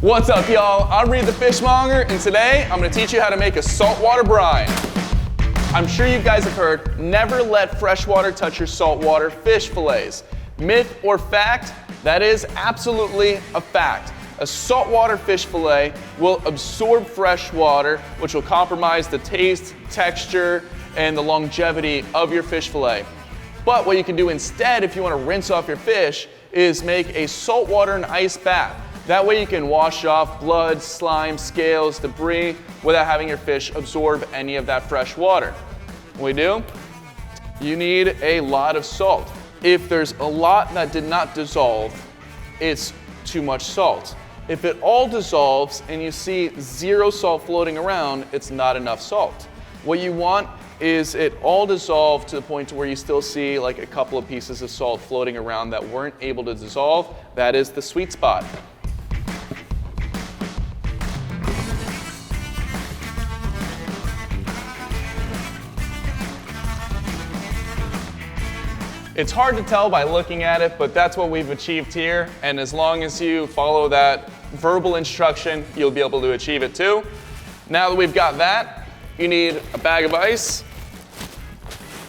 What's up, y'all? I'm Reed the Fishmonger, and today I'm gonna teach you how to make a saltwater brine. I'm sure you guys have heard, never let freshwater touch your saltwater fish fillets. Myth or fact? That is absolutely a fact. A saltwater fish fillet will absorb fresh water, which will compromise the taste, texture, and the longevity of your fish fillet. But what you can do instead, if you want to rinse off your fish, is make a saltwater and ice bath. That way you can wash off blood, slime, scales, debris without having your fish absorb any of that fresh water. What we do? You need a lot of salt. If there's a lot that did not dissolve, it's too much salt. If it all dissolves and you see zero salt floating around, it's not enough salt. What you want is it all dissolved to the point to where you still see like a couple of pieces of salt floating around that weren't able to dissolve. That is the sweet spot. It's hard to tell by looking at it, but that's what we've achieved here. And as long as you follow that verbal instruction, you'll be able to achieve it too. Now that we've got that, you need a bag of ice.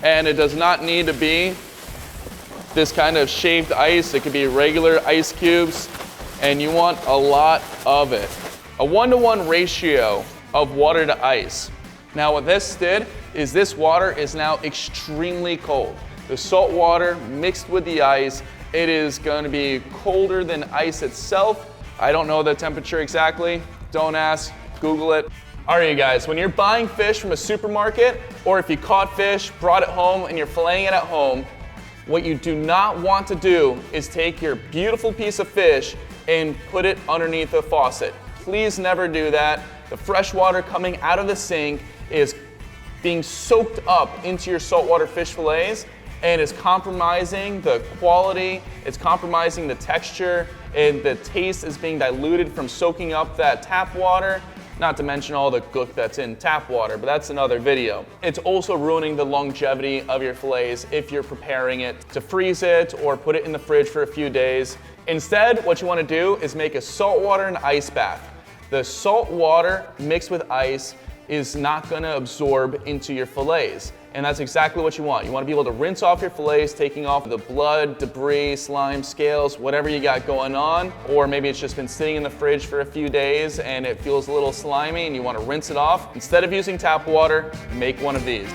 And it does not need to be this kind of shaved ice. It could be regular ice cubes. And you want a lot of it. A 1-to-1 ratio of water to ice. Now what this did is this water is now extremely cold. The salt water mixed with the ice, it is going to be colder than ice itself. I don't know the temperature exactly. Don't ask, Google it. All right, you guys, when you're buying fish from a supermarket, or if you caught fish, brought it home, and you're filleting it at home, what you do not want to do is take your beautiful piece of fish and put it underneath a faucet. Please never do that. The fresh water coming out of the sink is being soaked up into your saltwater fish fillets, and it's compromising the quality, it's compromising the texture, and the taste is being diluted from soaking up that tap water, not to mention all the gook that's in tap water, but that's another video. It's also ruining the longevity of your fillets if you're preparing it to freeze it or put it in the fridge for a few days. Instead, what you want to do is make a saltwater and ice bath. The salt water mixed with ice is not going to absorb into your fillets. And that's exactly what you want. You want to be able to rinse off your fillets, taking off the blood, debris, slime, scales, whatever you got going on. Or maybe it's just been sitting in the fridge for a few days and it feels a little slimy and you want to rinse it off. Instead of using tap water, make one of these.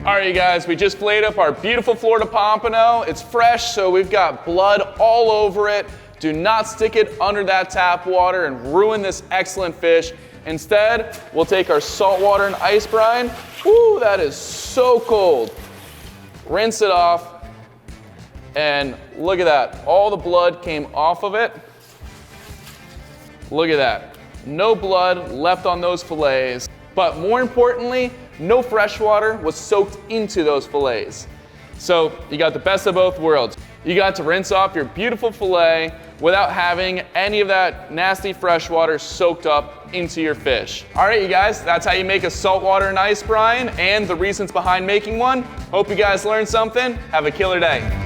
All right, you guys, we just filleted up our beautiful Florida pompano. It's fresh, so we've got blood all over it. Do not stick it under that tap water and ruin this excellent fish. Instead, we'll take our saltwater and ice brine. Woo, that is so cold. Rinse it off, and look at that. All the blood came off of it. Look at that. No blood left on those fillets. But more importantly, no fresh water was soaked into those fillets. So you got the best of both worlds. You got to rinse off your beautiful fillet without having any of that nasty fresh water soaked up into your fish. All right, you guys, that's how you make a saltwater and ice brine and the reasons behind making one. Hope you guys learned something. Have a killer day.